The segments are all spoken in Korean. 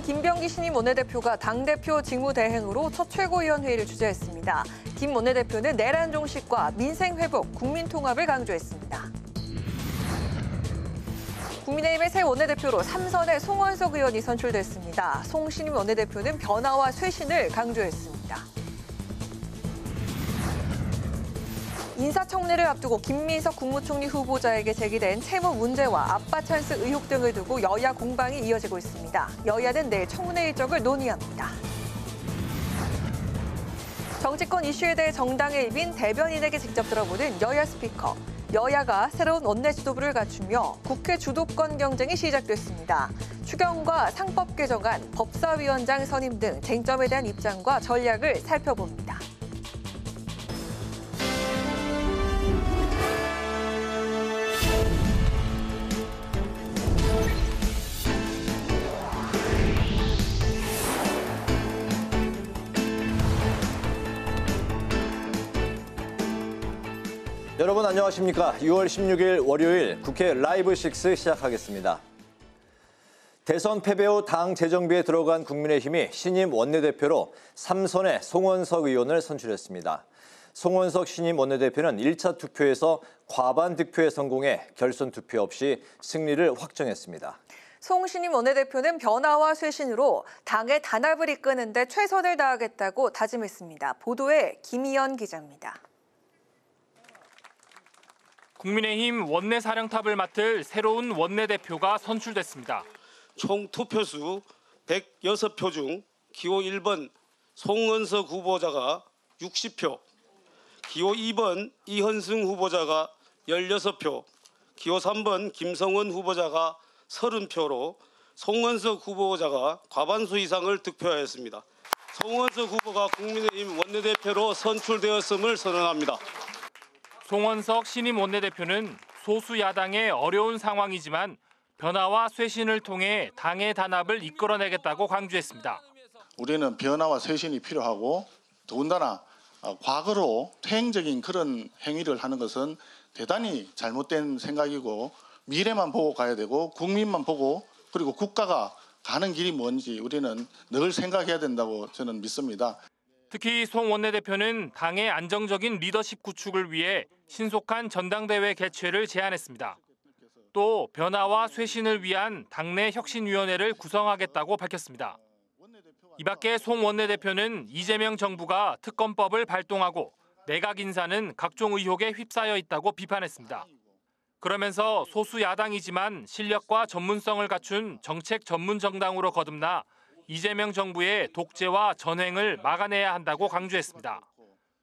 김병기 신임 원내대표가 당대표 직무대행으로 첫 최고위원회의를 주재했습니다. 김 원내대표는 내란 종식과 민생회복, 국민통합을 강조했습니다. 국민의힘의 새 원내대표로 3선의 송원석 의원이 선출됐습니다. 송 신임 원내대표는 변화와 쇄신을 강조했습니다. 인사청문회를 앞두고 김민석 국무총리 후보자에게 제기된 채무 문제와 아빠 찬스 의혹 등을 두고 여야 공방이 이어지고 있습니다. 여야는 내일 청문회 일정을 논의합니다. 정치권 이슈에 대해 정당의 일빈 대변인에게 직접 들어보는 여야 스피커. 여야가 새로운 원내 지도부를 갖추며 국회 주도권 경쟁이 시작됐습니다. 추경과 상법 개정안, 법사위원장 선임 등 쟁점에 대한 입장과 전략을 살펴봅니다. 여러분 안녕하십니까? 6월 16일 월요일 국회 라이브 6 시작하겠습니다. 대선 패배 후 당 재정비에 들어간 국민의힘이 신임 원내대표로 3선의 송원석 의원을 선출했습니다. 송원석 신임 원내대표는 1차 투표에서 과반 득표에 성공해 결선 투표 없이 승리를 확정했습니다. 송 신임 원내대표는 변화와 쇄신으로 당의 단합을 이끄는 데 최선을 다하겠다고 다짐했습니다. 보도에 김희연 기자입니다. 국민의힘 원내사령탑을 맡을 새로운 원내대표가 선출됐습니다. 총 투표수 106표 중 기호 1번 송원석 후보자가 60표, 기호 2번 이현승 후보자가 16표, 기호 3번 김성원 후보자가 30표로 송원석 후보자가 과반수 이상을 득표하였습니다. 송원석 후보가 국민의힘 원내대표로 선출되었음을 선언합니다. 송원석 신임 원내대표는 소수 야당의 어려운 상황이지만 변화와 쇄신을 통해 당의 단합을 이끌어내겠다고 강조했습니다. 우리는 변화와 쇄신이 필요하고 더군다나 과거로 퇴행적인 그런 행위를 하는 것은 대단히 잘못된 생각이고 미래만 보고 가야 되고 국민만 보고 그리고 국가가 가는 길이 뭔지 우리는 늘 생각해야 된다고 저는 믿습니다. 특히 송 원내대표는 당의 안정적인 리더십 구축을 위해 신속한 전당대회 개최를 제안했습니다. 또 변화와 쇄신을 위한 당내 혁신위원회를 구성하겠다고 밝혔습니다. 이 밖에 송 원내대표는 이재명 정부가 특검법을 발동하고 내각 인사는 각종 의혹에 휩싸여 있다고 비판했습니다. 그러면서 소수 야당이지만 실력과 전문성을 갖춘 정책 전문 정당으로 거듭나 이재명 정부의 독재와 전횡을 막아내야 한다고 강조했습니다.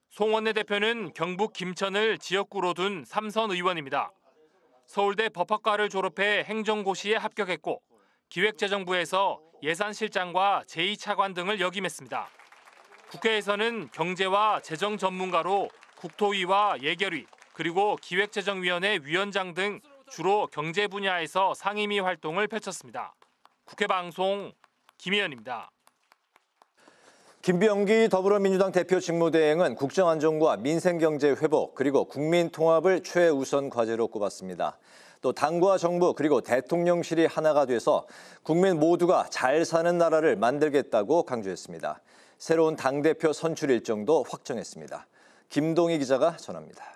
송 원내대표는 경북 김천을 지역구로 둔 3선 의원입니다. 서울대 법학과를 졸업해 행정고시에 합격했고 기획재정부에서 예산실장과 제2차관 등을 역임했습니다. 국회에서는 경제와 재정 전문가로 국토위와 예결위 그리고 기획재정위원회 위원장 등 주로 경제 분야에서 상임위 활동을 펼쳤습니다. 국회방송 김희연입니다. 김병기 더불어민주당 대표 직무대행은 국정안정과 민생경제 회복 그리고 국민통합을 최우선 과제로 꼽았습니다. 또 당과 정부 그리고 대통령실이 하나가 돼서 국민 모두가 잘 사는 나라를 만들겠다고 강조했습니다. 새로운 당대표 선출 일정도 확정했습니다. 김동희 기자가 전합니다.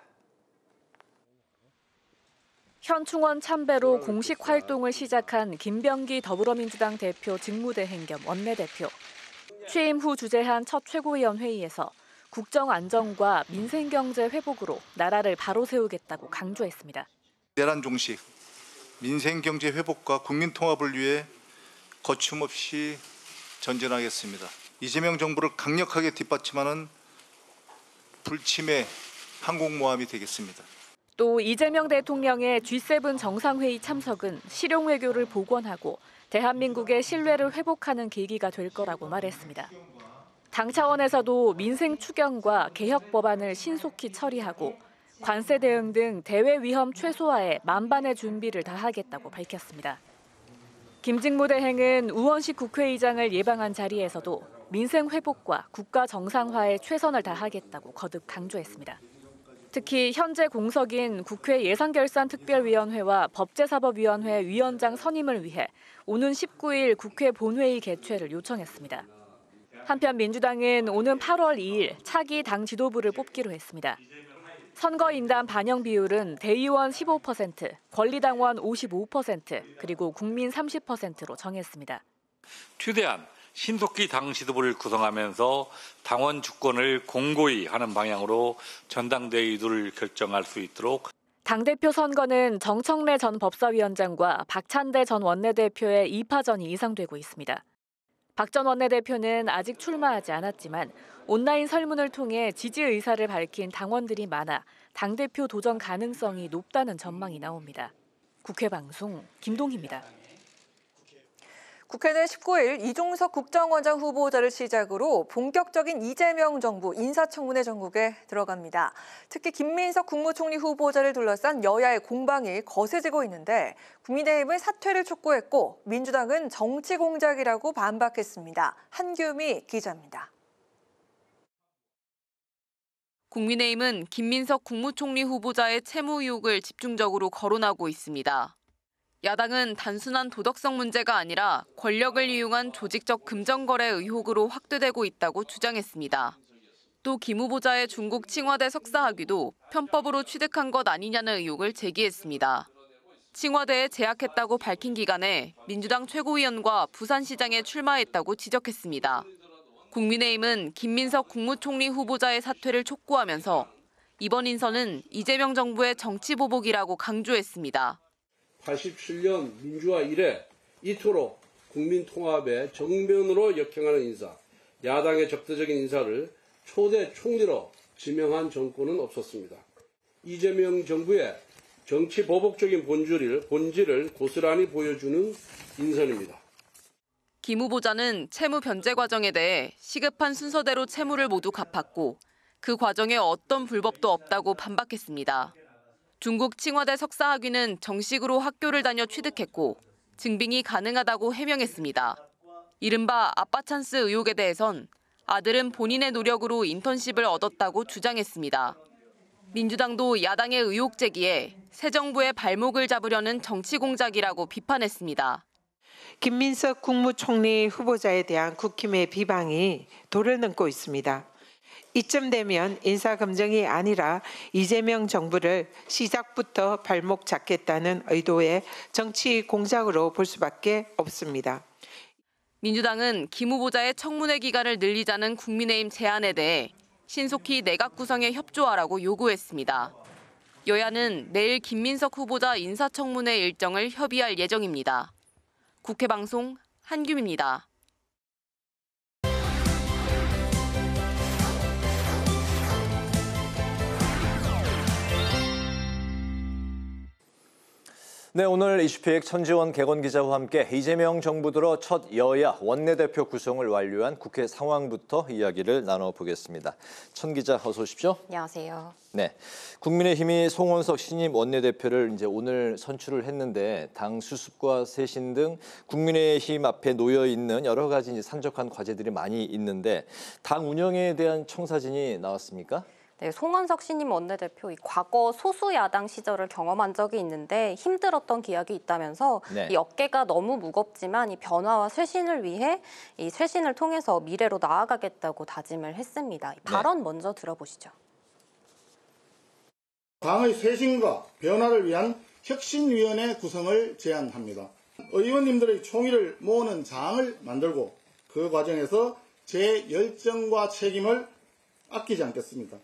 현충원 참배로 공식 활동을 시작한 김병기 더불어민주당 대표 직무대행 겸 원내대표. 취임 후 주재한 첫 최고위원 회의에서 국정 안정과 민생경제 회복으로 나라를 바로 세우겠다고 강조했습니다. 내란 종식, 민생경제 회복과 국민통합을 위해 거침없이 전진하겠습니다. 이재명 정부를 강력하게 뒷받침하는 불침의 항공모함이 되겠습니다. 또 이재명 대통령의 G7 정상회의 참석은 실용외교를 복원하고 대한민국의 신뢰를 회복하는 계기가 될 거라고 말했습니다. 당 차원에서도 민생 추경과 개혁 법안을 신속히 처리하고 관세 대응 등 대외 위험 최소화에 만반의 준비를 다하겠다고 밝혔습니다. 김 직무대행은 우원식 국회의장을 예방한 자리에서도 민생 회복과 국가 정상화에 최선을 다하겠다고 거듭 강조했습니다. 특히 현재 공석인 국회 예산결산특별위원회와 법제사법위원회 위원장 선임을 위해 오는 19일 국회 본회의 개최를 요청했습니다. 한편 민주당은 오는 8월 2일 차기 당 지도부를 뽑기로 했습니다. 선거인단 반영 비율은 대의원 15%, 권리당원 55%, 그리고 국민 30%로 정했습니다. 최대한 신속히 당 지도부를 구성하면서 당원 주권을 공고히 하는 방향으로 전당대회 유도를 결정할 수 있도록. 당대표 선거는 정청래 전 법사위원장과 박찬대 전 원내대표의 2파전이 예상되고 있습니다. 박 전 원내대표는 아직 출마하지 않았지만 온라인 설문을 통해 지지 의사를 밝힌 당원들이 많아 당대표 도전 가능성이 높다는 전망이 나옵니다. 국회 방송 김동희입니다. 국회는 19일 이종석 국정원장 후보자를 시작으로 본격적인 이재명 정부 인사청문회 전국에 들어갑니다. 특히 김민석 국무총리 후보자를 둘러싼 여야의 공방이 거세지고 있는데 국민의힘은 사퇴를 촉구했고 민주당은 정치 공작이라고 반박했습니다. 한규미 기자입니다. 국민의힘은 김민석 국무총리 후보자의 채무 의혹을 집중적으로 거론하고 있습니다. 야당은 단순한 도덕성 문제가 아니라 권력을 이용한 조직적 금전거래 의혹으로 확대되고 있다고 주장했습니다. 또 김 후보자의 중국 칭화대 석사 학위도 편법으로 취득한 것 아니냐는 의혹을 제기했습니다. 칭화대에 재학했다고 밝힌 기간에 민주당 최고위원과 부산시장에 출마했다고 지적했습니다. 국민의힘은 김민석 국무총리 후보자의 사퇴를 촉구하면서 이번 인선은 이재명 정부의 정치 보복이라고 강조했습니다. 87년 민주화 이래 이토록 국민 통합의 정면으로 역행하는 인사, 야당의 적대적인 인사를 초대 총리로 지명한 정권은 없었습니다. 이재명 정부의 정치 보복적인 본질을 고스란히 보여주는 인선입니다. 김 후보자는 채무 변제 과정에 대해 시급한 순서대로 채무를 모두 갚았고 그 과정에 어떤 불법도 없다고 반박했습니다. 중국 칭화대 석사 학위는 정식으로 학교를 다녀 취득했고 증빙이 가능하다고 해명했습니다. 이른바 아빠 찬스 의혹에 대해선 아들은 본인의 노력으로 인턴십을 얻었다고 주장했습니다. 민주당도 야당의 의혹 제기에 새 정부의 발목을 잡으려는 정치 공작이라고 비판했습니다. 김민석 국무총리 후보자에 대한 국힘의 비방이 도를 넘고 있습니다. 이쯤 되면 인사검증이 아니라 이재명 정부를 시작부터 발목 잡겠다는 의도의 정치 공작으로 볼 수밖에 없습니다. 민주당은 김 후보자의 청문회 기간을 늘리자는 국민의힘 제안에 대해 신속히 내각 구성에 협조하라고 요구했습니다. 여야는 내일 김민석 후보자 인사청문회 일정을 협의할 예정입니다. 국회 방송 한규미입니다. 네, 오늘 이슈픽 천지원 개건 기자와 함께 이재명 정부 들어 첫 여야 원내대표 구성을 완료한 국회 상황부터 이야기를 나눠보겠습니다. 천 기자 어서 오십시오. 안녕하세요. 네, 국민의힘이 송원석 신임 원내대표를 이제 오늘 선출을 했는데 당 수습과 쇄신 등 국민의힘 앞에 놓여 있는 여러 가지 이제 산적한 과제들이 많이 있는데 당 운영에 대한 청사진이 나왔습니까? 네, 송원석 신임 원내대표 과거 소수 야당 시절을 경험한 적이 있는데 힘들었던 기억이 있다면서 네. 이 어깨가 너무 무겁지만 이 변화와 쇄신을 위해 이 쇄신을 통해서 미래로 나아가겠다고 다짐을 했습니다. 이 발언 먼저 들어보시죠. 당의 쇄신과 변화를 위한 혁신위원회 구성을 제안합니다. 의원님들의 총의를 모으는 장을 만들고 그 과정에서 제 열정과 책임을 아끼지 않겠습니다.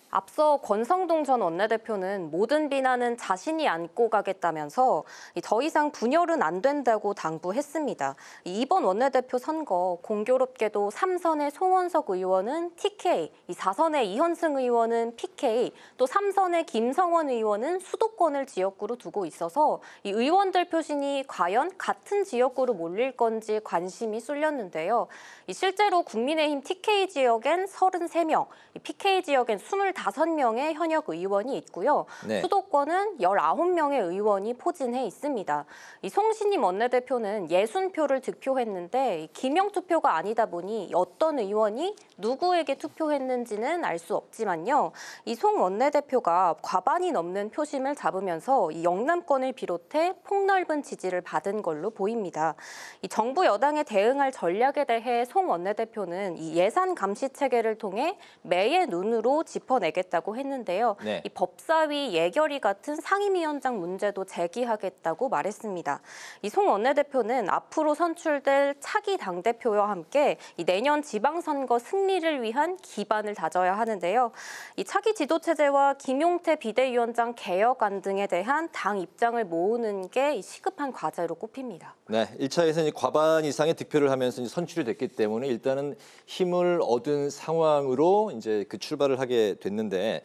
앞서 권성동 전 원내대표는 모든 비난은 자신이 안고 가겠다면서 더 이상 분열은 안 된다고 당부했습니다. 이번 원내대표 선거 공교롭게도 3선의 송원석 의원은 TK, 4선의 이현승 의원은 PK, 또 3선의 김성원 의원은 수도권을 지역구로 두고 있어서 이 의원들 표심이 과연 같은 지역구로 몰릴 건지 관심이 쏠렸는데요. 실제로 국민의힘 TK 지역엔 33명, PK 지역엔 25 15명의 현역 의원이 있고요. 네. 수도권은 19명의 의원이 포진해 있습니다. 이 송신임 원내대표는 60표를 득표했는데 기명 투표가 아니다 보니 어떤 의원이 누구에게 투표했는지는 알 수 없지만요. 이 송 원내대표가 과반이 넘는 표심을 잡으면서 이 영남권을 비롯해 폭넓은 지지를 받은 걸로 보입니다. 이 정부 여당에 대응할 전략에 대해 송 원내대표는 이 예산 감시 체계를 통해 매의 눈으로 짚어내겠다고 했는데요. 네. 이 법사위 예결위 같은 상임위원장 문제도 제기하겠다고 말했습니다. 이 송 원내대표는 앞으로 선출될 차기 당대표와 함께 이 내년 지방선거 승리를 위한 기반을 다져야 하는데요. 이 차기 지도체제와 김용태 비대위원장 개혁안 등에 대한 당 입장을 모으는 게 시급한 과제로 꼽힙니다. 네, 1차에서는 과반 이상의 득표를 하면서 이제 선출이 됐기 때문에 일단은 힘을 얻은 상황으로 이제 그 출발을 하게 됐는데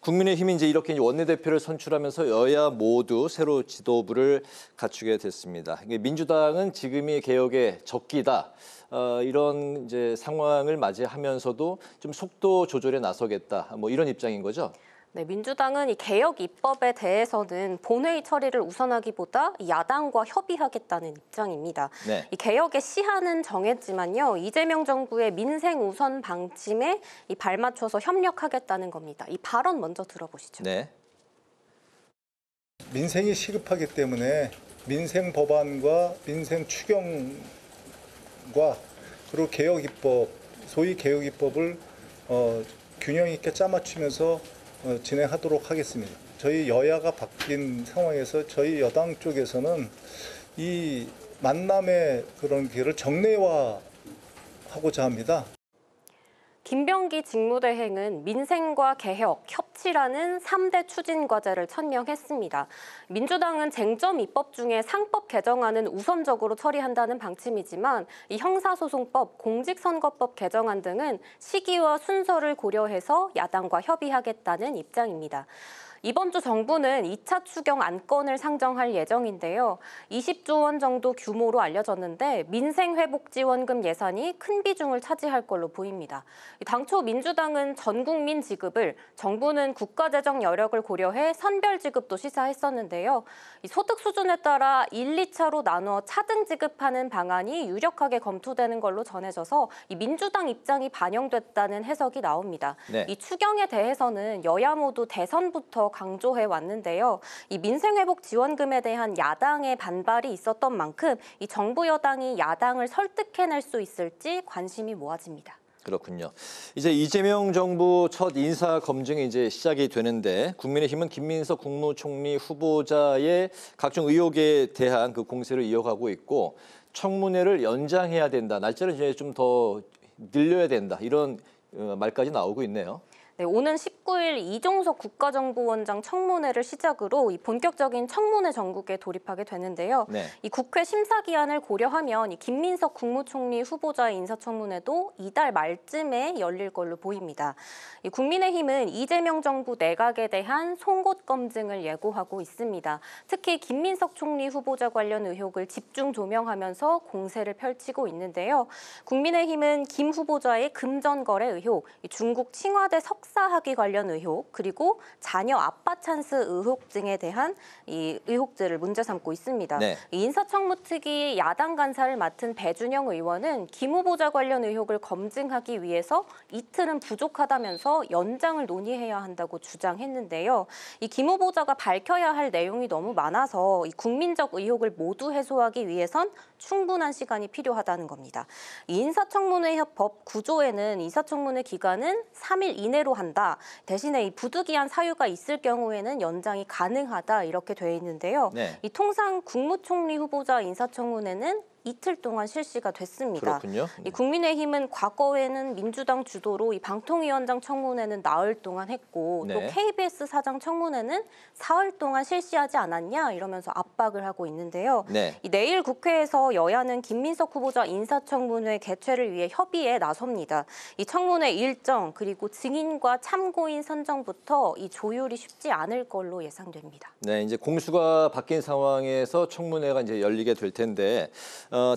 국민의힘이 이제 이렇게 원내대표를 선출하면서 여야 모두 새로 지도부를 갖추게 됐습니다. 민주당은 지금이 개혁의 적기다. 이런 이제 상황을 맞이하면서도 좀 속도 조절에 나서겠다. 뭐 이런 입장인 거죠. 네, 민주당은 이 개혁 입법에 대해서는 본회의 처리를 우선하기보다 야당과 협의하겠다는 입장입니다. 네. 이 개혁의 시한은 정했지만요, 이재명 정부의 민생 우선 방침에 이 발맞춰서 협력하겠다는 겁니다. 이 발언 먼저 들어보시죠. 네. 민생이 시급하기 때문에 민생 법안과 민생 추경과 그리고 개혁 입법, 소위 개혁 입법을 균형 있게 짜맞추면서 진행하도록 하겠습니다. 저희 여야가 바뀐 상황에서 저희 여당 쪽에서는 이 만남의 그런 기회를 정례화하고자 합니다. 김병기 직무대행은 민생과 개혁, 협치라는 3대 추진 과제를 천명했습니다. 민주당은 쟁점 입법 중에 상법 개정안은 우선적으로 처리한다는 방침이지만 이 형사소송법, 공직선거법 개정안 등은 시기와 순서를 고려해서 야당과 협의하겠다는 입장입니다. 이번 주 정부는 2차 추경 안건을 상정할 예정인데요. 20조 원 정도 규모로 알려졌는데 민생회복지원금 예산이 큰 비중을 차지할 걸로 보입니다. 당초 민주당은 전 국민 지급을, 정부는 국가재정 여력을 고려해 선별 지급도 시사했었는데요. 소득 수준에 따라 1, 2차로 나눠 차등 지급하는 방안이 유력하게 검토되는 걸로 전해져서 이 민주당 입장이 반영됐다는 해석이 나옵니다. 네. 이 추경에 대해서는 여야 모두 대선부터 강조해 왔는데요. 이 민생회복 지원금에 대한 야당의 반발이 있었던 만큼 이 정부 여당이 야당을 설득해낼 수 있을지 관심이 모아집니다. 그렇군요. 이제 이재명 정부 첫 인사 검증이 이제 시작이 되는데 국민의힘은 김민석 국무총리 후보자의 각종 의혹에 대한 그 공세를 이어가고 있고 청문회를 연장해야 된다. 날짜를 이제 좀 더 늘려야 된다. 이런 말까지 나오고 있네요. 네, 오는 19일 이종석 국가정보원장 청문회를 시작으로 이 본격적인 청문회 전국에 돌입하게 되는데요. 네. 이 국회 심사 기한을 고려하면 이 김민석 국무총리 후보자의 인사청문회도 이달 말쯤에 열릴 걸로 보입니다. 이 국민의힘은 이재명 정부 내각에 대한 송곳 검증을 예고하고 있습니다. 특히 김민석 총리 후보자 관련 의혹을 집중 조명하면서 공세를 펼치고 있는데요. 국민의힘은 김 후보자의 금전 거래 의혹, 중국 칭화대 석사학위 관련 의혹, 그리고 자녀 아빠 찬스 의혹 등에 대한 이 의혹들을 문제 삼고 있습니다. 네. 인사청문 특위 야당 간사를 맡은 배준영 의원은 김 후보자 관련 의혹을 검증하기 위해서 이틀은 부족하다면서 연장을 논의해야 한다고 주장했는데요. 이 김 후보자가 밝혀야 할 내용이 너무 많아서 이 국민적 의혹을 모두 해소하기 위해선 충분한 시간이 필요하다는 겁니다. 이 인사청문회 법 구조에는 인사청문회 기간은 3일 이내로 한다. 대신에 이 부득이한 사유가 있을 경우에는 연장이 가능하다 이렇게 돼 있는데요. 네. 이 통상 국무총리 후보자 인사청문회는 이틀 동안 실시가 됐습니다. 그렇군요. 이 국민의힘은 과거에는 민주당 주도로 이 방통위원장 청문회는 나흘 동안 했고 네. 또 KBS 사장 청문회는 사흘 동안 실시하지 않았냐 이러면서 압박을 하고 있는데요. 네. 이 내일 국회에서 여야는 김민석 후보자 인사청문회 개최를 위해 협의에 나섭니다. 이 청문회 일정 그리고 증인과 참고인 선정부터 이 조율이 쉽지 않을 걸로 예상됩니다. 네, 이제 공수가 바뀐 상황에서 청문회가 이제 열리게 될 텐데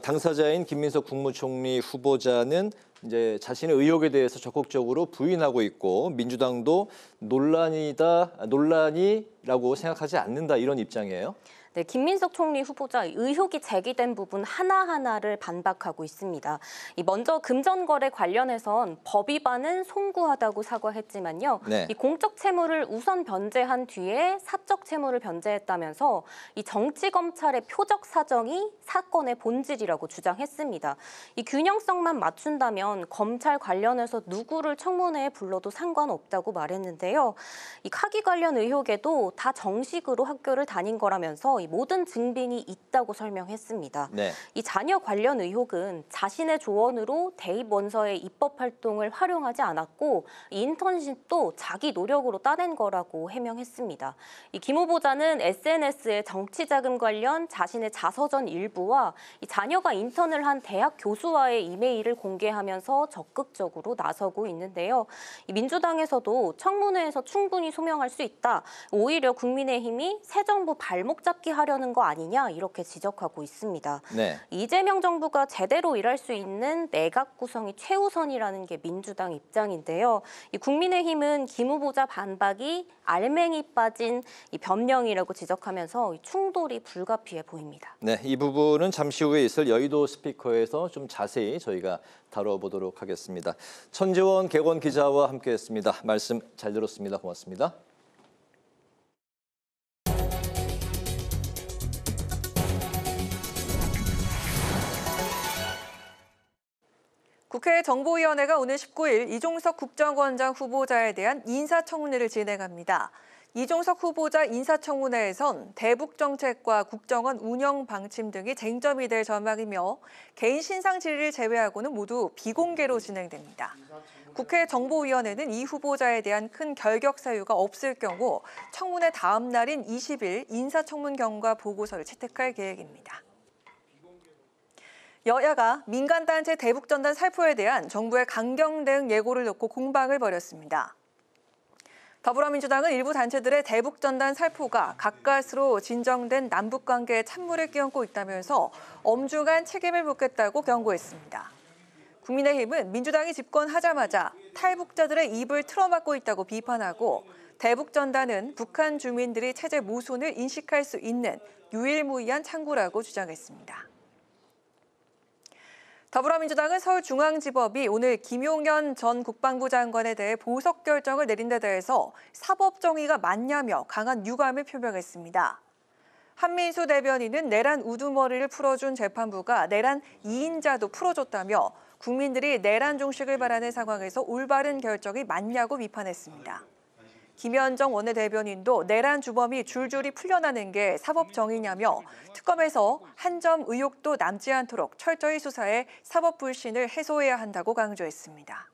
당사자인 김민석 국무총리 후보자는 이제 자신의 의혹에 대해서 적극적으로 부인하고 있고 민주당도 논란이라고 생각하지 않는다 이런 입장이에요. 네, 김민석 총리 후보자 의혹이 제기된 부분 하나하나를 반박하고 있습니다. 먼저 금전거래 관련해선 법 위반은 송구하다고 사과했지만요. 네. 이 공적 채무를 우선 변제한 뒤에 사적 채무를 변제했다면서 이 정치검찰의 표적 사정이 사건의 본질이라고 주장했습니다. 이 균형성만 맞춘다면 검찰 관련해서 누구를 청문회에 불러도 상관없다고 말했는데요. 이 카기 관련 의혹에도 다 정식으로 학교를 다닌 거라면서 이 모든 증빙이 있다고 설명했습니다. 네. 이 자녀 관련 의혹은 자신의 조언으로 대입 원서의 입법 활동을 활용하지 않았고 이 인턴십도 자기 노력으로 따낸 거라고 해명했습니다. 이 김 후보자는 SNS에 정치 자금 관련 자신의 자서전 일부와 이 자녀가 인턴을 한 대학 교수와의 이메일을 공개하면서 적극적으로 나서고 있는데요. 이 민주당에서도 청문회에서 충분히 소명할 수 있다. 오히려 국민의힘이 새 정부 발목 잡기 하려는 거 아니냐 이렇게 지적하고 있습니다. 네. 이재명 정부가 제대로 일할 수 있는 내각 구성이 최우선이라는 게 민주당 입장인데요. 이 국민의힘은 김 후보자 반박이 알맹이 빠진 이 변명이라고 지적하면서 이 충돌이 불가피해 보입니다. 네, 이 부분은 잠시 후에 있을 여의도 스피커에서 좀 자세히 저희가 다뤄보도록 하겠습니다. 천재원 객원 기자와 함께했습니다. 말씀 잘 들었습니다. 고맙습니다. 국회 정보위원회가 오늘 19일 이종석 국정원장 후보자에 대한 인사청문회를 진행합니다. 이종석 후보자 인사청문회에선 대북 정책과 국정원 운영 방침 등이 쟁점이 될 전망이며 개인 신상 질의를 제외하고는 모두 비공개로 진행됩니다. 국회 정보위원회는 이 후보자에 대한 큰 결격 사유가 없을 경우 청문회 다음 날인 20일 인사청문 경과 보고서를 채택할 계획입니다. 여야가 민간단체 대북전단 살포에 대한 정부의 강경 대응 예고를 놓고 공방을 벌였습니다. 더불어민주당은 일부 단체들의 대북전단 살포가 가까스로 진정된 남북관계에 찬물을 끼얹고 있다면서 엄중한 책임을 묻겠다고 경고했습니다. 국민의힘은 민주당이 집권하자마자 탈북자들의 입을 틀어막고 있다고 비판하고 대북전단은 북한 주민들이 체제 모순을 인식할 수 있는 유일무이한 창구라고 주장했습니다. 더불어민주당은 서울중앙지법이 오늘 김용현 전 국방부 장관에 대해 보석 결정을 내린 데 대해서 사법정의가 맞냐며 강한 유감을 표명했습니다. 한민수 대변인은 내란 우두머리를 풀어준 재판부가 내란 2인자도 풀어줬다며 국민들이 내란 종식을 바라는 상황에서 올바른 결정이 맞냐고 비판했습니다. 김현정 원내대변인도 내란 주범이 줄줄이 풀려나는 게 사법정의냐며 특검에서 한 점 의혹도 남지 않도록 철저히 수사해 사법불신을 해소해야 한다고 강조했습니다.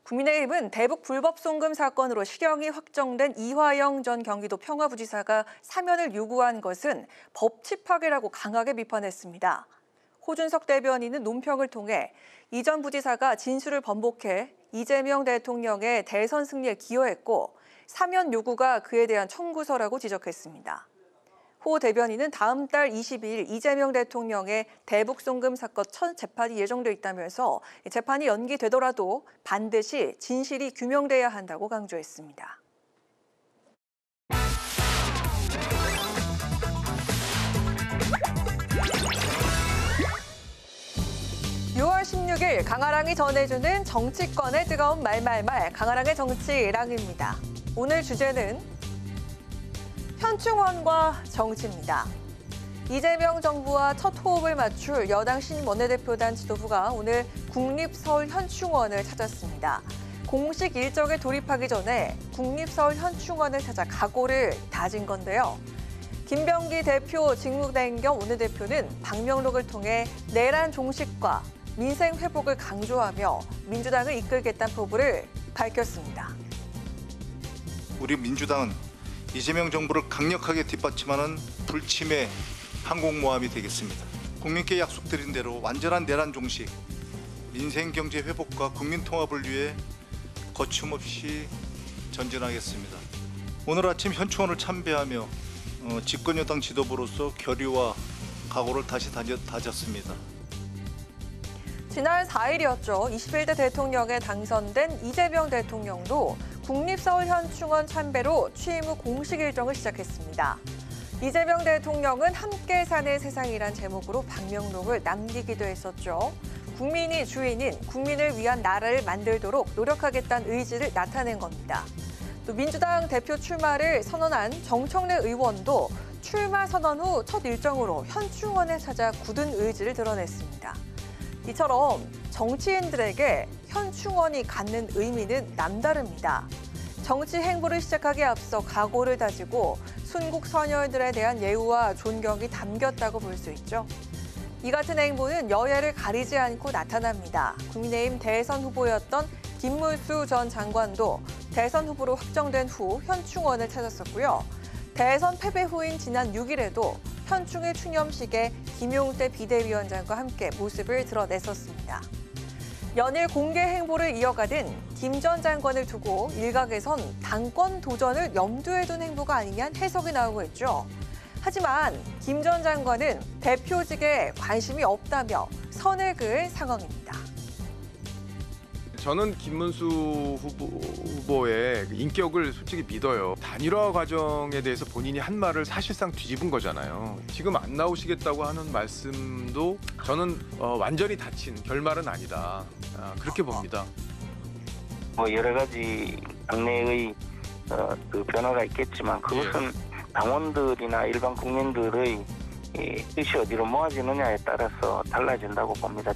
국민의힘은 대북 불법 송금 사건으로 실형이 확정된 이화영 전 경기도 평화부지사가 사면을 요구한 것은 법치 파괴라고 강하게 비판했습니다. 호준석 대변인은 논평을 통해 이 전 부지사가 진술을 번복해 이재명 대통령의 대선 승리에 기여했고 사면 요구가 그에 대한 청구서라고 지적했습니다. 호 대변인은 다음 달 22일 이재명 대통령의 대북 송금 사건 첫 재판이 예정돼 있다면서 재판이 연기되더라도 반드시 진실이 규명돼야 한다고 강조했습니다. 6월 16일 강아랑이 전해주는 정치권의 뜨거운 말말말 강아랑의 정치랑입니다. 오늘 주제는 현충원과 정치입니다. 이재명 정부와 첫 호흡을 맞출 여당 신임 원내대표단 지도부가 오늘 국립서울현충원을 찾았습니다. 공식 일정에 돌입하기 전에 국립서울현충원을 찾아 각오를 다진 건데요. 김병기 대표 직무대행경 원내대표는 방명록을 통해 내란 종식과 민생 회복을 강조하며 민주당을 이끌겠다는 포부를 밝혔습니다. 우리 민주당은 이재명 정부를 강력하게 뒷받침하는 불침의 항공모함이 되겠습니다. 국민께 약속드린 대로 완전한 내란 종식, 민생 경제 회복과 국민 통합을 위해 거침없이 전진하겠습니다. 오늘 아침 현충원을 참배하며 집권여당 지도부로서 결의와 각오를 다시 다졌습니다. 지난 4일이었죠. 21대 대통령에 당선된 이재명 대통령도 국립서울현충원 참배로 취임 후 공식 일정을 시작했습니다. 이재명 대통령은 함께 사는 세상이란 제목으로 방명록을 남기기도 했었죠. 국민이 주인인 국민을 위한 나라를 만들도록 노력하겠다는 의지를 나타낸 겁니다. 또 민주당 대표 출마를 선언한 정청래 의원도 출마 선언 후 첫 일정으로 현충원에 찾아 굳은 의지를 드러냈습니다. 이처럼 정치인들에게 현충원이 갖는 의미는 남다릅니다. 정치 행보를 시작하기에 앞서 각오를 다지고 순국 선열들에 대한 예우와 존경이 담겼다고 볼 수 있죠. 이 같은 행보는 여야를 가리지 않고 나타납니다. 국민의힘 대선 후보였던 김문수 전 장관도 대선 후보로 확정된 후 현충원을 찾았었고요. 대선 패배 후인 지난 6일에도 현충일 추념식에 김용태 비대위원장과 함께 모습을 드러냈었습니다. 연일 공개 행보를 이어가던 김 전 장관을 두고 일각에선 당권 도전을 염두에 둔 행보가 아니냐는 해석이 나오고 있죠. 하지만 김 전 장관은 대표직에 관심이 없다며 선을 그을 상황입니다. 저는 김문수 후보의 인격을 솔직히 믿어요. 단일화 과정에 대해서 본인이 한 말을 사실상 뒤집은 거잖아요. 지금 안 나오시겠다고 하는 말씀도 저는 완전히 닫힌 결말은 아니다. 그렇게 봅니다. 여러 가지 당내의 그 변화가 있겠지만 그것은 당원들이나 일반 국민들의 뜻이 어디로 모아지느냐에 따라서 달라진다고 봅니다.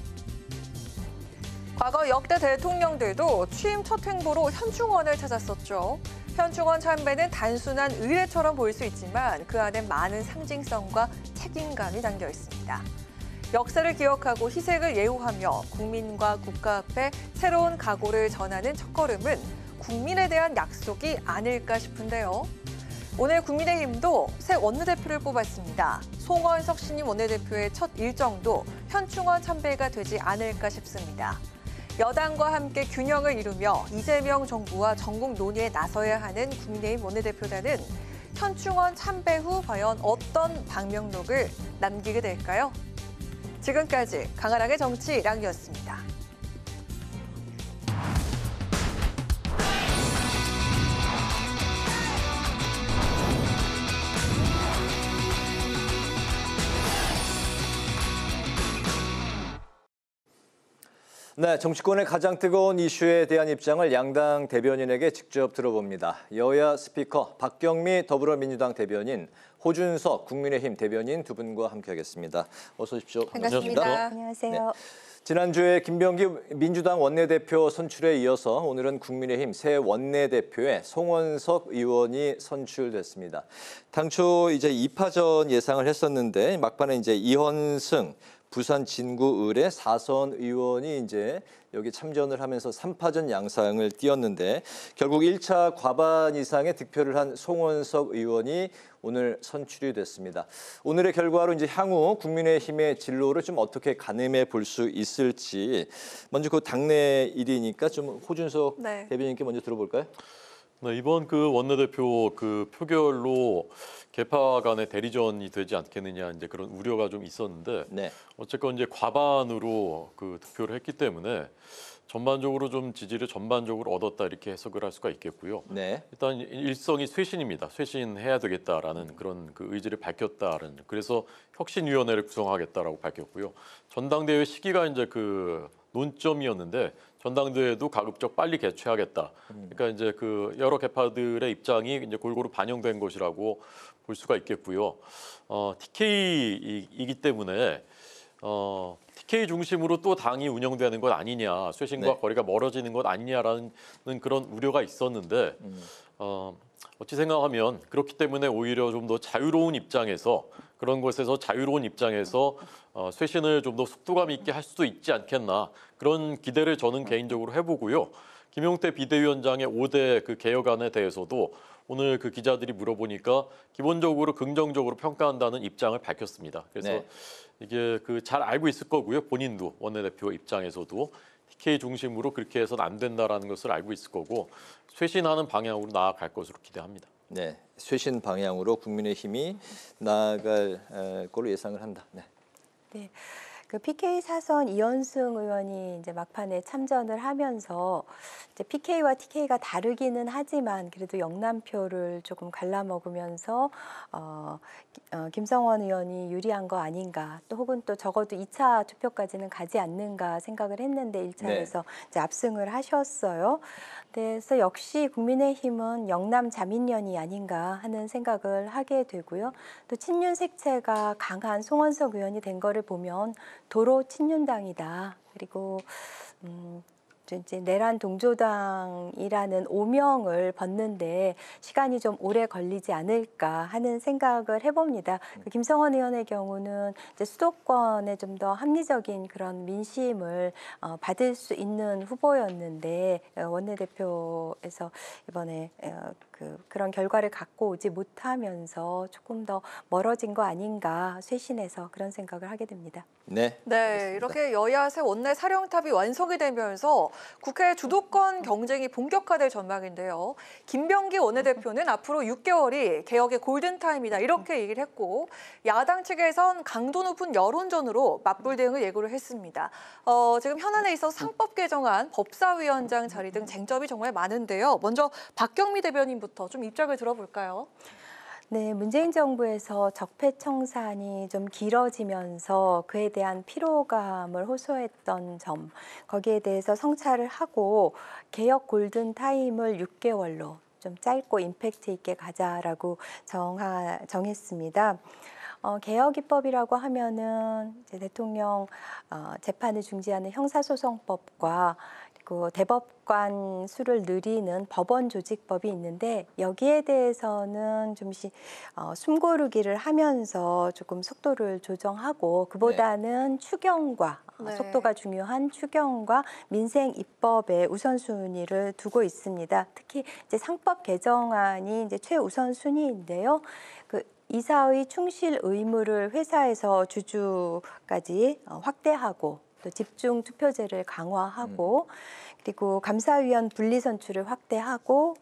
과거 역대 대통령들도 취임 첫 행보로 현충원을 찾았었죠. 현충원 참배는 단순한 의례처럼 보일 수 있지만 그 안에 많은 상징성과 책임감이 담겨 있습니다. 역사를 기억하고 희생을 예우하며 국민과 국가 앞에 새로운 각오를 전하는 첫걸음은 국민에 대한 약속이 아닐까 싶은데요. 오늘 국민의힘도 새 원내대표를 뽑았습니다. 송원석 신임 원내대표의 첫 일정도 현충원 참배가 되지 않을까 싶습니다. 여당과 함께 균형을 이루며 이재명 정부와 전국 논의에 나서야 하는 국민의힘 원내대표단은 현충원 참배 후 과연 어떤 방명록을 남기게 될까요? 지금까지 강아랑의 정치랑이었습니다. 네, 정치권의 가장 뜨거운 이슈에 대한 입장을 양당 대변인에게 직접 들어봅니다. 여야 스피커 박경미 더불어민주당 대변인, 호준석 국민의힘 대변인 두 분과 함께하겠습니다. 어서 오십시오. 반갑습니다. 안녕하세요. 네. 지난주에 김병기 민주당 원내대표 선출에 이어서 오늘은 국민의힘 새 원내대표에 송원석 의원이 선출됐습니다. 당초 이제 2파전 예상을 했었는데 막판에 이제 이현승 부산 진구 을의 4선 의원이 이제 여기 참전을 하면서 3파전 양상을 띄었는데 결국 1차 과반 이상의 득표를 한 송원석 의원이 오늘 선출이 됐습니다. 오늘의 결과로 이제 향후 국민의힘의 진로를 좀 어떻게 가늠해 볼 수 있을지 먼저 그 당내 일이니까 좀 호준석 대변인께 먼저 들어볼까요? 네, 이번 그 원내대표 그 표결로 계파 간의 대리전이 되지 않겠느냐 이제 그런 우려가 좀 있었는데 어쨌건 이제 과반으로 그 득표를 했기 때문에 전반적으로 좀 지지를 전반적으로 얻었다 이렇게 해석을 할 수가 있겠고요. 일단 일성이 쇄신입니다. 쇄신해야 되겠다라는 그런 그 의지를 밝혔다는 그래서 혁신위원회를 구성하겠다라고 밝혔고요. 전당대회 시기가 이제 그 논점이었는데 전당대회도 가급적 빨리 개최하겠다. 그러니까 이제 그 여러 계파들의 입장이 이제 골고루 반영된 것이라고 볼 수가 있겠고요. TK이기 때문에 TK 중심으로 또 당이 운영되는 것 아니냐, 쇄신과 거리가 멀어지는 것 아니냐라는 그런 우려가 있었는데 어찌 생각하면 그렇기 때문에 오히려 좀 더 자유로운 입장에서 그런 것에서 자유로운 입장에서 쇄신을 좀 더 속도감 있게 할 수도 있지 않겠나 그런 기대를 저는 개인적으로 해보고요. 김용태 비대위원장의 5대 그 개혁안에 대해서도 오늘 그 기자들이 물어보니까 기본적으로 긍정적으로 평가한다는 입장을 밝혔습니다. 그래서 이게 그 잘 알고 있을 거고요. 본인도 원내대표 입장에서도 TK 중심으로 그렇게 해서는 안 된다라는 것을 알고 있을 거고 쇄신하는 방향으로 나아갈 것으로 기대합니다. 네, 쇄신 방향으로 국민의힘이 나아갈 걸로 예상을 한다. 네. 네. 그 PK 사선 이현승 의원이 이제 막판에 참전을 하면서 이제 PK와 TK가 다르기는 하지만 그래도 영남표를 조금 갈라먹으면서 김성원 의원이 유리한 거 아닌가, 또 혹은 또 적어도 2차 투표까지는 가지 않는가 생각을 했는데 1차에서 이제 압승을 하셨어요. 그래서 역시 국민의힘은 영남 자민련이 아닌가 하는 생각을 하게 되고요. 또 친윤 색채가 강한 송원석 의원이 된 거를 보면 도로 친윤당이다. 그리고 이제 내란 동조당이라는 오명을 벗는데 시간이 좀 오래 걸리지 않을까 하는 생각을 해봅니다. 김성원 의원의 경우는 이제 수도권에 좀 더 합리적인 그런 민심을 받을 수 있는 후보였는데 원내대표에서 이번에 그런 결과를 갖고 오지 못하면서 조금 더 멀어진 거 아닌가 쇄신해서 그런 생각을 하게 됩니다. 네. 네, 이렇게 여야 새 원내 사령탑이 완성이 되면서 국회 주도권 경쟁이 본격화될 전망인데요. 김병기 원내대표는 앞으로 6개월이 개혁의 골든타임이다 이렇게 얘기를 했고 야당 측에선 강도 높은 여론전으로 맞불 대응을 예고를 했습니다. 지금 현안에 있어서 상법 개정안, 법사위원장 자리 등 쟁점이 정말 많은데요. 먼저 박경미 대변인부터 좀 입장을 들어볼까요? 네, 문재인 정부에서 적폐청산이 좀 길어지면서 그에 대한 피로감을 호소했던 점, 거기에 대해서 성찰을 하고 개혁 골든타임을 6개월로 좀 짧고 임팩트 있게 가자라고 정했습니다. 개혁 입법이라고 하면은 이제 대통령 재판을 중지하는 형사소송법과 그 대법관 수를 늘리는 법원조직법이 있는데 여기에 대해서는 좀 숨고르기를 하면서 조금 속도를 조정하고 그보다는 추경과 속도가 중요한 추경과 민생 입법에 우선순위를 두고 있습니다. 특히 이제 상법 개정안이 이제 최우선순위인데요. 이사의 충실 의무를 회사에서 주주까지 확대하고 또 집중 투표제를 강화하고 그리고 감사위원 분리선출을 확대하고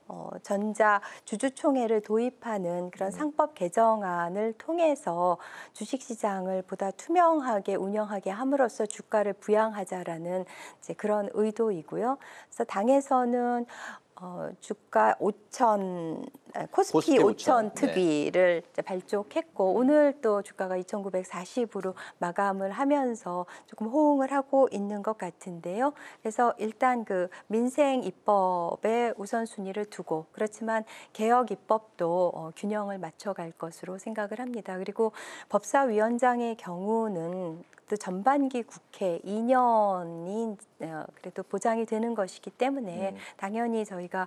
전자 주주총회를 도입하는 그런 상법 개정안을 통해서 주식시장을 보다 투명하게 운영하게 함으로써 주가를 부양하자라는 이제 그런 의도이고요. 그래서 당에서는 주가 5천 코스피 5천 특위를 발족했고 오늘 또 주가가 2,940으로 마감을 하면서 조금 호응을 하고 있는 것 같은데요. 그래서 일단 그 민생 입법에 우선순위를 두고 그렇지만 개혁 입법도 균형을 맞춰갈 것으로 생각을 합니다. 그리고 법사위원장의 경우는 또 전반기 국회 2년이 그래도 보장이 되는 것이기 때문에 당연히 저희가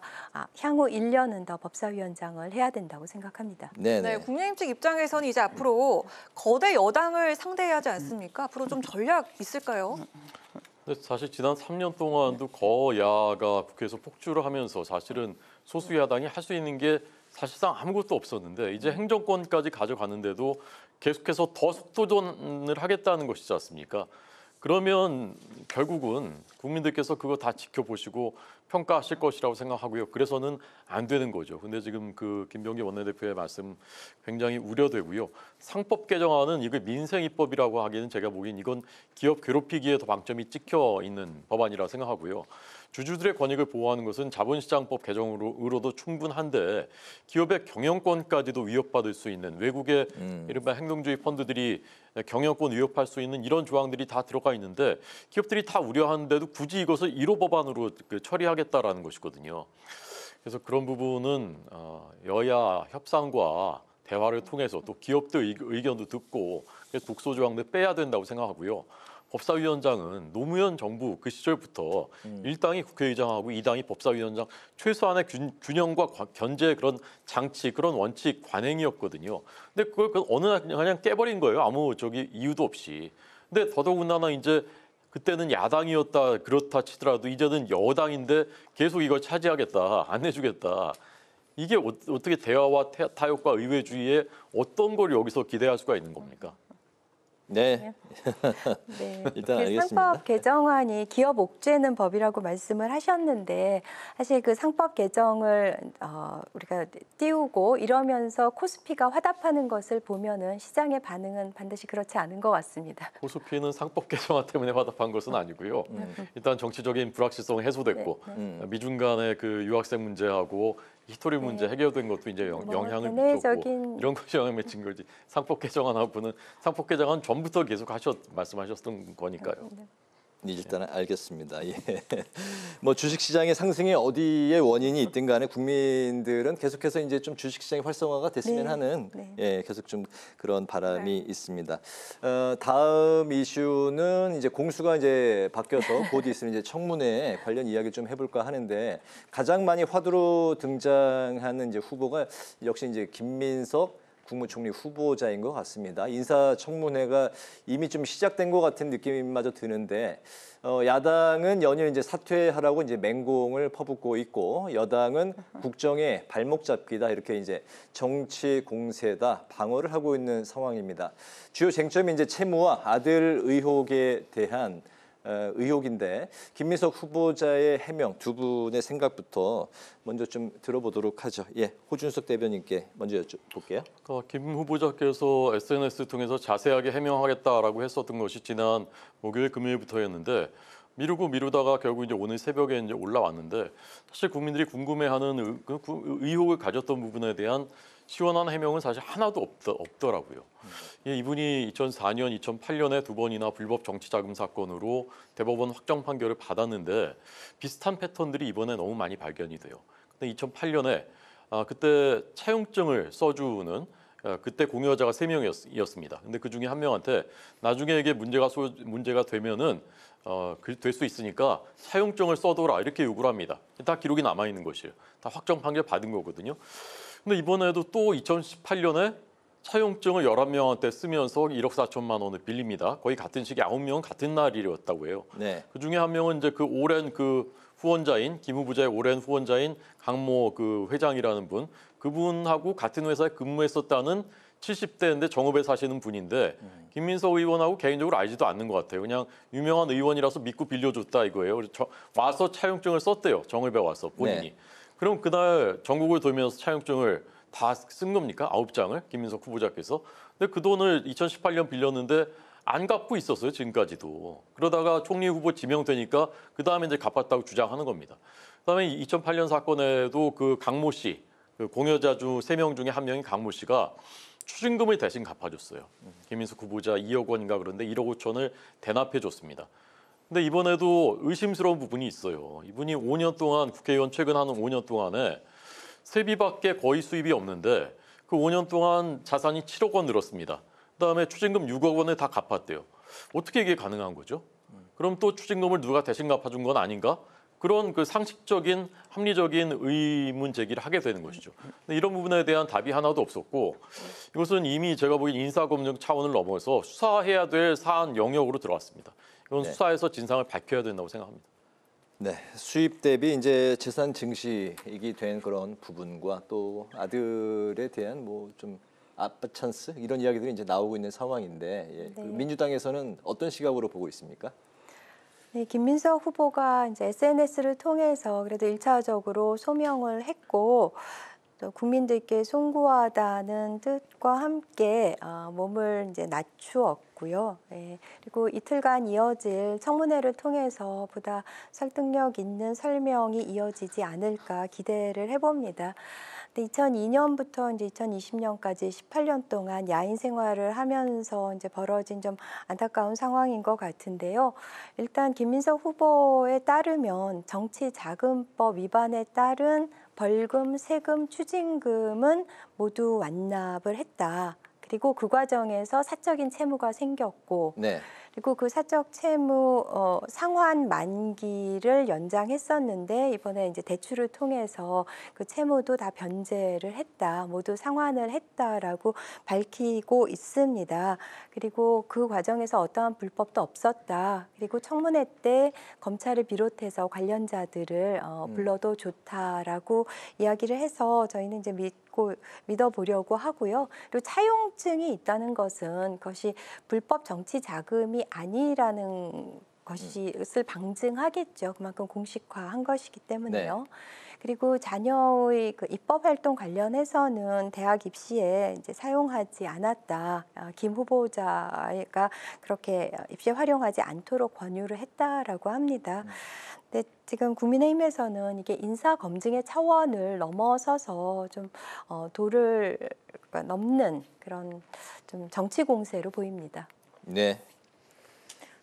향후 1년은 더 법사위원장을 해야 된다고 생각합니다. 네, 국민의힘 측 입장에서는 이제 앞으로 거대 여당을 상대해야 하지 않습니까? 앞으로 좀 전략 있을까요? 근데 사실 지난 3년 동안도 거야가 국회에서 폭주를 하면서 사실은 소수 야당이 할 수 있는 게 사실상 아무것도 없었는데 이제 행정권까지 가져가는데도 계속해서 더 속도전을 하겠다는 것이지 않습니까? 그러면 결국은 국민들께서 그거 다 지켜보시고 평가하실 것이라고 생각하고요. 그래서는 안 되는 거죠. 근데 지금 그 김병기 원내대표의 말씀 굉장히 우려되고요. 상법 개정안은 이거 민생 입법이라고 하기에는 제가 보기엔 이건 기업 괴롭히기에 더 방점이 찍혀 있는 법안이라 생각하고요. 주주들의 권익을 보호하는 것은 자본시장법 개정으로도 충분한데 기업의 경영권까지도 위협받을 수 있는 외국의 이른바 행동주의 펀드들이 경영권 위협할 수 있는 이런 조항들이 다 들어가 있는데 기업들이 다 우려하는데도 굳이 이것을 1호 법안으로 처리하겠다라는 것이거든요. 그래서 그런 부분은 여야 협상과 대화를 통해서 또 기업들 의견도 듣고 독소 조항들 빼야 된다고 생각하고요. 법사위원장은 노무현 정부 그 시절부터 1당이 국회의장하고 2당이 법사위원장 최소한의 균형과 견제 그런 장치 그런 원칙 관행이었거든요. 근데 그걸 어느 날 그냥 깨버린 거예요. 아무 이유도 없이. 근데 더더군다나 이제 그때는 야당이었다 그렇다 치더라도 이제는 여당인데 계속 이걸 차지하겠다 안 해주겠다. 이게 어떻게 대화와 타협과 의회주의에 어떤 걸 여기서 기대할 수가 있는 겁니까? 네. 네. 일단 그 알겠습니다. 상법 개정안이 기업 옥죄는 법이라고 말씀을 하셨는데 사실 그 상법 개정을 우리가 띄우고 이러면서 코스피가 화답하는 것을 보면은 시장의 반응은 반드시 그렇지 않은 것 같습니다. 코스피는 상법 개정안 때문에 화답한 것은 아니고요. 일단 정치적인 불확실성 해소됐고 미중 간의 그 유학생 문제하고 히스토리 문제 해결된 것도 이제 영향을 미쳤고 이런 것이 영향을 미친 거지. 상법 개정안하고는 상법 개정안 전부터 계속 말씀하셨던 거니까요. 일단 알겠습니다. 예. 뭐 주식 시장의 상승이 어디에 원인이 있든 간에 국민들은 계속해서 이제 좀 주식 시장이 활성화가 됐으면 하는 예, 계속 좀 그런 바람이 있습니다. 다음 이슈는 이제 공수가 이제 바뀌어서 곧 있으면 이제 청문회 관련 이야기 좀 해볼까 하는데 가장 많이 화두로 등장하는 이제 후보가 역시 이제 김민석 국무총리 후보자인 것 같습니다. 인사청문회가 이미 좀 시작된 것 같은 느낌마저 드는데 야당은 연일 이제 사퇴하라고 이제 맹공을 퍼붓고 있고 여당은 국정의 발목 잡기다 이렇게 이제 정치 공세다 방어를 하고 있는 상황입니다. 주요 쟁점이 이제 채무와 아들 의혹에 대한 의혹인데 김민석 후보자의 해명 두 분의 생각부터 먼저 좀 들어보도록 하죠. 예, 호준석 대변인께 먼저 여쭤볼게요. 김 후보자께서 SNS 통해서 자세하게 해명하겠다라고 했었던 것이 지난 목요일 금요일부터였는데 미루다가 결국 이제 오늘 새벽에 이제 올라왔는데 사실 국민들이 궁금해하는 의혹을 가졌던 부분에 대한 시원한 해명은 사실 하나도 없더라고요. 이분이 2004년, 2008년에 두 번이나 불법 정치자금 사건으로 대법원 확정 판결을 받았는데 비슷한 패턴들이 이번에 너무 많이 발견이 돼요. 근데 2008년에 그때 차용증을 써주는 그때 공여자가 3명이었습니다. 근데 그 중에 한 명한테 나중에 이게 문제가 되면은 될 수 있으니까 차용증을 써둬라 이렇게 요구를 합니다. 다 기록이 남아 있는 것이에요. 다 확정 판결 받은 거거든요. 근데 이번에도 또 2018년에 차용증을 11명한테 쓰면서 1억 4천만 원을 빌립니다. 거의 같은 시기 9명은 같은 날이었다고 해요. 네. 그 중에 한 명은 이제 그 오랜 그 후원자인 김 후보자의 오랜 후원자인 강모 그 회장이라는 분, 그분하고 같은 회사에 근무했었다는 70대인데 정읍에 사시는 분인데 김민석 의원하고 개인적으로 알지도 않는 것 같아요. 그냥 유명한 의원이라서 믿고 빌려줬다 이거예요. 그래서 와서 차용증을 썼대요. 정읍에 와서 본인이. 그럼 그날 전국을 돌면서 차용증을 다 쓴 겁니까? 9장을 김민석 후보자께서. 근데 그 돈을 2018년 빌렸는데 안 갚고 있었어요. 지금까지도. 그러다가 총리 후보 지명되니까 그 다음에 이제 갚았다고 주장하는 겁니다. 그다음에 2008년 사건에도 그 강모 씨, 그 공여자 중 3명 중에 한 명인 강모 씨가 추징금을 대신 갚아줬어요. 김민석 후보자 2억 원인가 그런데 1억 5천을 대납해 줬습니다. 근데 이번에도 의심스러운 부분이 있어요. 이분이 5년 동안 국회의원 최근 하는 5년 동안에 세비밖에 거의 수입이 없는데 그 5년 동안 자산이 7억 원 늘었습니다. 그다음에 추징금 6억 원을 다 갚았대요. 어떻게 이게 가능한 거죠? 그럼 또 추징금을 누가 대신 갚아준 건 아닌가? 그런 그 상식적인 합리적인 의문 제기를 하게 되는 것이죠. 근데 이런 부분에 대한 답이 하나도 없었고 이것은 이미 제가 보기엔 인사검증 차원을 넘어서 수사해야 될 사안 영역으로 들어왔습니다. 이건 수사에서 진상을 밝혀야 된다고 생각합니다. 네, 수입 대비 이제 재산 증식이 된 그런 부분과 또 아들에 대한 뭐 좀 아빠 찬스 이런 이야기들이 이제 나오고 있는 상황인데 그 민주당에서는 어떤 시각으로 보고 있습니까? 네, 김민석 후보가 이제 SNS를 통해서 그래도 1차적으로 소명을 했고 또 국민들께 송구하다는 뜻과 함께 몸을 이제 낮추었고요. 그리고 이틀간 이어질 청문회를 통해서 보다 설득력 있는 설명이 이어지지 않을까 기대를 해봅니다. 2002년부터 이제 2020년까지 18년 동안 야인 생활을 하면서 이제 벌어진 좀 안타까운 상황인 것 같은데요. 일단 김민석 후보에 따르면 정치자금법 위반에 따른 벌금, 세금, 추징금은 모두 완납을 했다. 그리고 그 과정에서 사적인 채무가 생겼고 그리고 그 사적 채무 상환 만기를 연장했었는데 이번에 이제 대출을 통해서 그 채무도 다 변제를 했다. 모두 상환을 했다라고 밝히고 있습니다. 그리고 그 과정에서 어떠한 불법도 없었다. 그리고 청문회 때 검찰을 비롯해서 관련자들을 불러도 좋다라고 이야기를 해서 저희는 이제 믿고 믿어보려고 하고요. 그리고 차용증이 있다는 것은 그것이 불법 정치 자금이 아니라는 것을 방증하겠죠. 그만큼 공식화한 것이기 때문에요. 네. 그리고 자녀의 그 입법 활동 관련해서는 대학 입시에 이제 사용하지 않았다. 김 후보자가 그렇게 입시에 활용하지 않도록 권유를 했다라고 합니다. 근데 지금 국민의힘에서는 이게 인사 검증의 차원을 넘어서서 좀 도를 넘는 그런 좀 정치 공세로 보입니다. 네.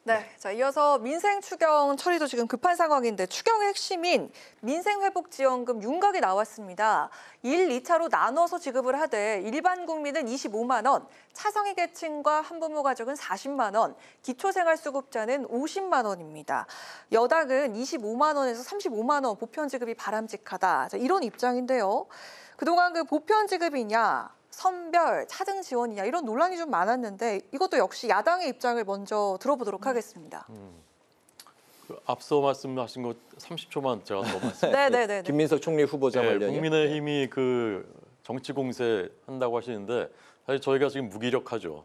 네, 자 이어서 민생 추경 처리도 지금 급한 상황인데 추경의 핵심인 민생회복지원금 윤곽이 나왔습니다. 1, 2차로 나눠서 지급을 하되 일반 국민은 25만 원, 차상위 계층과 한부모 가족은 40만 원, 기초생활수급자는 50만 원입니다. 여당은 25만 원에서 35만 원 보편 지급이 바람직하다. 자, 이런 입장인데요. 그동안 그 보편 지급이냐 선별, 차등 지원이냐 이런 논란이 좀 많았는데 이것도 역시 야당의 입장을 먼저 들어보도록 하겠습니다. 앞서 말씀하신 거 30초만 제가 더 말씀드릴게요. 네네네. 김민석 총리 후보자 관련이요. 국민의힘이 그 정치 공세 한다고 하시는데 사실 저희가 지금 무기력하죠.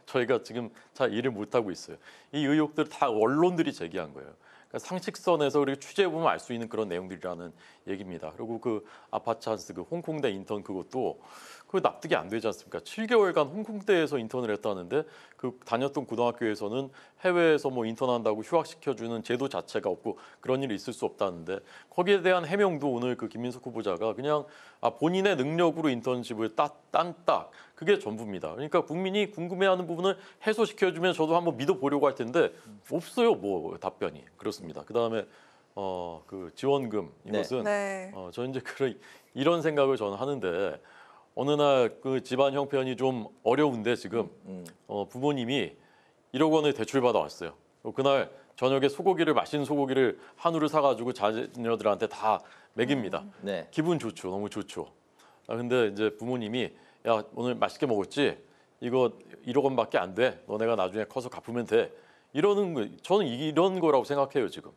저희가 지금 잘 일을 못 하고 있어요. 이 의혹들 다 언론들이 제기한 거예요. 그러니까 상식선에서 우리가 취재해 보면 알 수 있는 그런 내용들이라는 얘기입니다. 그리고 그 아파트 찬스 그 홍콩대 인턴 그것도 그 납득이 안 되지 않습니까? 7개월간 홍콩대에서 인턴을 했다는데 그 다녔던 고등학교에서는 해외에서 뭐 인턴한다고 휴학시켜주는 제도 자체가 없고 그런 일이 있을 수 없다는데 거기에 대한 해명도 오늘 그 김민석 후보자가 그냥 본인의 능력으로 인턴십을 딴딱 그게 전부입니다. 그러니까 국민이 궁금해하는 부분을 해소시켜주면 저도 한번 믿어보려고 할 텐데 없어요. 뭐 답변이 그렇습니다. 그다음에 그 지원금 이것은 저는 이제 이런 생각을 저는 하는데 어느 날 그 집안 형편이 좀 어려운데 지금 부모님이 1억 원을 대출받아 왔어요. 그날 저녁에 맛있는 소고기를 한우를 사가지고 자녀들한테 다 먹입니다. 네. 기분 좋죠, 너무 좋죠. 근데 이제 부모님이 야 오늘 맛있게 먹었지? 이거 1억 원밖에 안 돼. 너네가 나중에 커서 갚으면 돼. 이러는 거 저는 이런 거라고 생각해요 지금.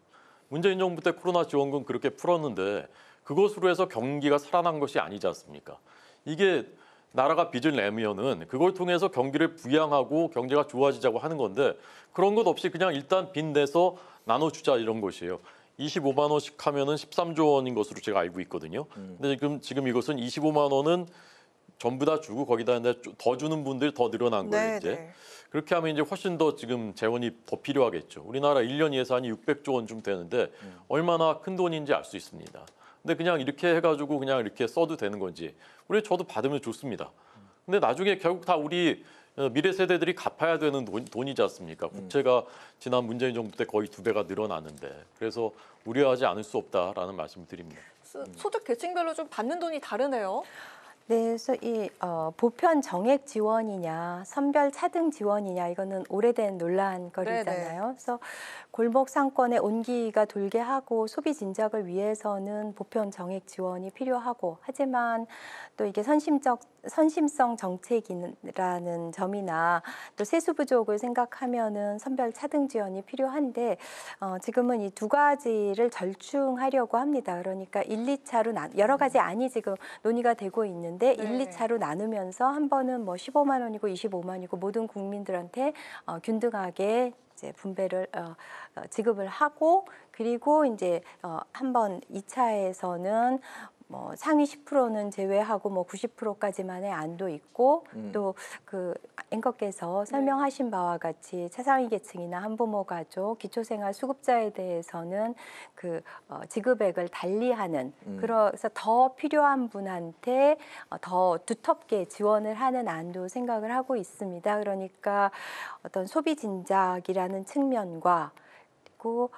문재인 정부 때 코로나 지원금 그렇게 풀었는데 그것으로 해서 경기가 살아난 것이 아니지 않습니까? 이게 나라가 빚을 내면은 그걸 통해서 경기를 부양하고 경제가 좋아지자고 하는 건데 그런 것 없이 그냥 일단 빚 내서 나눠주자 이런 것이에요. 25만 원씩 하면은 13조 원인 것으로 제가 알고 있거든요. 근데 지금 이것은 25만 원은 전부 다 주고 거기다 이제 더 주는 분들 더 늘어난 거예요. 네, 이제 네. 그렇게 하면 이제 훨씬 더 지금 재원이 더 필요하겠죠. 우리나라 1년 예산이 600조 원쯤 되는데 얼마나 큰 돈인지 알 수 있습니다. 근데 그냥 이렇게 해가지고 그냥 이렇게 써도 되는 건지 저도 받으면 좋습니다. 근데 나중에 결국 다 우리 미래 세대들이 갚아야 되는 돈이지 않습니까? 국채가 지난 문재인 정부 때 거의 2배가 늘어났는데 그래서 우려하지 않을 수 없다라는 말씀을 드립니다. 소득 계층별로 좀 받는 돈이 다르네요. 네, 그래서 이 보편 정액 지원이냐 선별 차등 지원이냐 이거는 오래된 논란거리잖아요. 그래서 골목 상권의 온기가 돌게 하고 소비 진작을 위해서는 보편 정액 지원이 필요하고 하지만 또 이게 선심성 정책이라는 점이나 또 세수 부족을 생각하면은 선별 차등 지원이 필요한데 지금은 이 두 가지를 절충하려고 합니다. 그러니까 1, 2차로 여러 가지 안이 지금 논의가 되고 있는데 1, 2차로 나누면서 한 번은 뭐 15만 원이고 25만이고 모든 국민들한테 균등하게 이제 분배를 지급을 하고 그리고 이제 한 번 2차에서는 뭐 상위 10%는 제외하고 뭐 90%까지만의 안도 있고 또 그 앵커께서 설명하신 바와 같이 최상위 계층이나 한부모 가족, 기초생활 수급자에 대해서는 그 지급액을 달리하는 그래서 더 필요한 분한테 더 두텁게 지원을 하는 안도 생각을 하고 있습니다. 그러니까 어떤 소비 진작이라는 측면과 그리고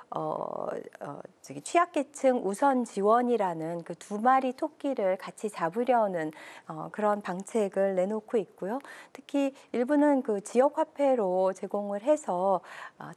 취약계층 우선 지원이라는 그 두 마리 토끼를 같이 잡으려는 그런 방책을 내놓고 있고요. 특히 일부는 그 지역 화폐로 제공을 해서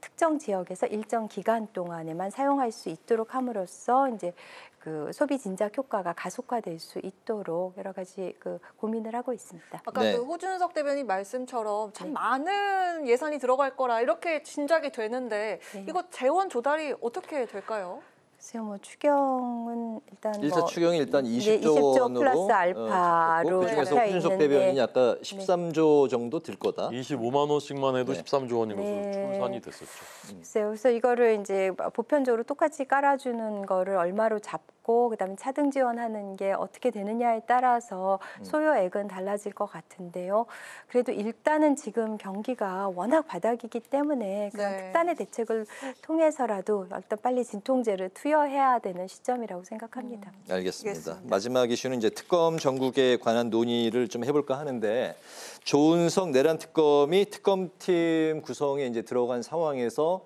특정 지역에서 일정 기간 동안에만 사용할 수 있도록 함으로써 이제 그 소비 진작 효과가 가속화될 수 있도록 여러 가지 그 고민을 하고 있습니다. 아까 그 호준석 대변인 말씀처럼 참 많은 예산이 들어갈 거라 이렇게 짐작이 되는데 이거 재원 조달이 어떻게 될까요? 글쎄요, 뭐 추경은 일단 1차 추경이 일단 20조 20조 원으로 플러스 알파로 그중에서 잡혀 홍준석 있는데 대변인이 아까 13조 정도 들 거다. 25만 원씩만 해도 13조 원인 것으로 네. 추산이 됐었죠. 글쎄요. 그래서 이거를 이제 보편적으로 똑같이 깔아주는 거를 얼마로 잡고 그다음에 차등 지원하는 게 어떻게 되느냐에 따라서 소요액은 달라질 것 같은데요. 그래도 일단은 지금 경기가 워낙 바닥이기 때문에 그런 특단의 대책을 통해서라도 일단 빨리 진통제를 투여해야 되는 시점이라고 생각합니다. 알겠습니다. 마지막 이슈는 이제 특검 전국에 관한 논의를 좀 해볼까 하는데 조은석 내란 특검이 특검팀 구성에 이제 들어간 상황에서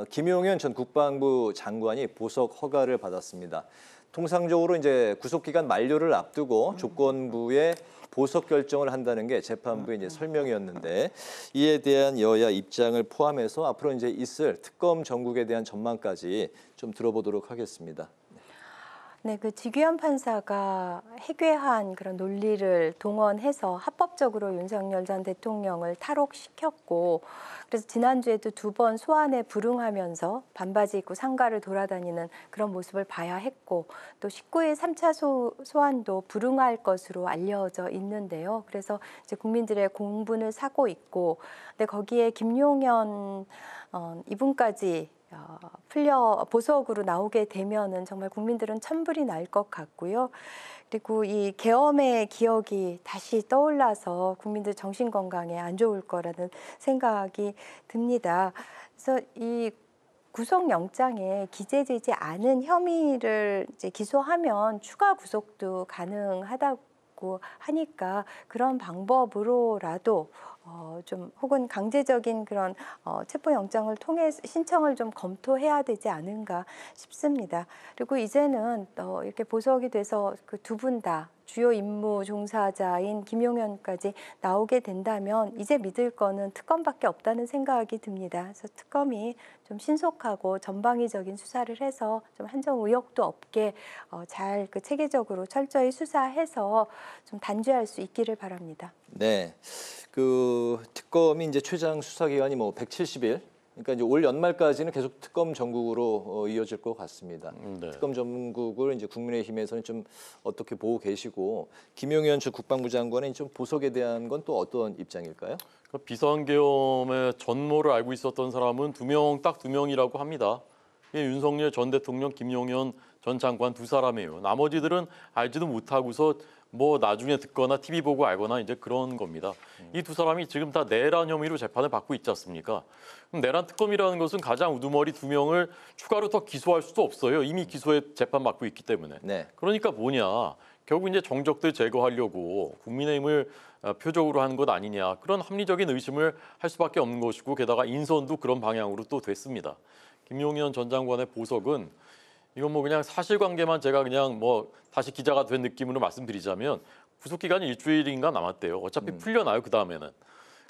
김용현 전 국방부 장관이 보석 허가를 받았습니다. 통상적으로 이제 구속 기간 만료를 앞두고 조건부에 보석 결정을 한다는 게 재판부의 이제 설명이었는데 이에 대한 여야 입장을 포함해서 앞으로 이제 있을 특검 전국에 대한 전망까지 좀 들어보도록 하겠습니다. 네, 그 지규현 판사가 해괴한 그런 논리를 동원해서 합법적으로 윤석열 전 대통령을 탈옥시켰고, 그래서 지난주에도 2번 소환에 불응하면서 반바지 입고 상가를 돌아다니는 그런 모습을 봐야 했고, 또 19일 3차 소환도 불응할 것으로 알려져 있는데요. 그래서 이제 국민들의 공분을 사고 있고, 근데 거기에 김용현 이분까지 보석으로 나오게 되면은 정말 국민들은 천불이 날 것 같고요. 그리고 이 계엄의 기억이 다시 떠올라서 국민들 정신 건강에 안 좋을 거라는 생각이 듭니다. 그래서 이 구속영장에 기재되지 않은 혐의를 이제 기소하면 추가 구속도 가능하다고 하니까 그런 방법으로라도 좀 혹은 강제적인 그런 체포영장을 통해 신청을 좀 검토해야 되지 않은가 싶습니다. 그리고 이제는 이렇게 보석이 돼서 그 두 분 다 주요 임무 종사자인 김용현까지 나오게 된다면 이제 믿을 거는 특검밖에 없다는 생각이 듭니다. 그래서 특검이 좀 신속하고 전방위적인 수사를 해서 좀 한정 의혹도 없게 잘 그 체계적으로 철저히 수사해서 좀 단죄할 수 있기를 바랍니다. 네, 그 특검이 이제 최장 수사 기간이 뭐 170일. 그러니까 이제 올 연말까지는 계속 특검 전국으로 이어질 것 같습니다. 네. 특검 전국을 이제 국민의힘에서는 좀 어떻게 보고 계시고 김용현 전 국방부 장관은 좀 보석에 대한 건 또 어떤 입장일까요? 그러니까 비상계엄의 전모를 알고 있었던 사람은 딱 두 명이라고 합니다. 윤석열 전 대통령, 김용현 전 장관 두 사람이에요. 나머지들은 알지도 못하고서 뭐 나중에 듣거나 TV 보고 알거나 이제 그런 겁니다. 이 두 사람이 지금 다 내란 혐의로 재판을 받고 있지 않습니까? 그럼 내란 특검이라는 것은 가장 우두머리 2명을 추가로 더 기소할 수도 없어요. 이미 기소에 재판받고 있기 때문에. 네. 그러니까 뭐냐? 결국 이제 정적들 제거하려고 국민의힘을 표적으로 하는 것 아니냐. 그런 합리적인 의심을 할 수밖에 없는 것이고 게다가 인선도 그런 방향으로 또 됐습니다. 김용현 전 장관의 보석은 이건 뭐 그냥 사실관계만 제가 그냥 뭐 다시 기자가 된 느낌으로 말씀드리자면 구속 기간이 일주일인가 남았대요. 어차피 풀려나요 그 다음에는.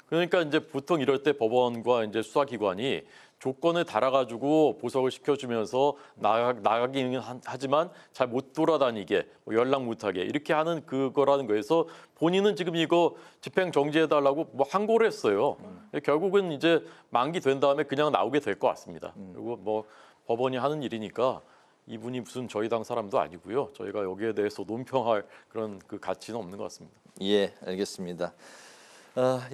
그러니까 이제 보통 이럴 때 법원과 이제 수사기관이 조건을 달아가지고 보석을 시켜주면서 나가기는 하지만 잘 못 돌아다니게 뭐 연락 못하게 이렇게 하는 그거라는 거에서 본인은 지금 이거 집행 정지해달라고 뭐 항고를 했어요. 결국은 이제 만기 된 다음에 그냥 나오게 될 것 같습니다. 그리고 뭐 법원이 하는 일이니까. 이분이 무슨 저희 당 사람도 아니고요. 저희가 여기에 대해서 논평할 그런 그 가치는 없는 것 같습니다. 예, 알겠습니다.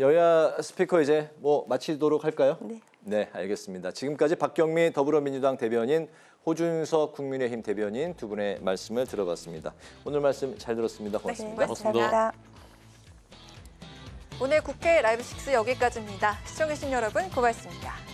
여야 스피커 이제 뭐 마치도록 할까요? 네. 네, 알겠습니다. 지금까지 박경미 더불어민주당 대변인, 호준석 국민의힘 대변인 두 분의 말씀을 들어봤습니다. 오늘 말씀 잘 들었습니다. 고맙습니다. 네, 고맙습니다. 오늘 국회 라이브 6 여기까지입니다. 시청해주신 여러분 고맙습니다.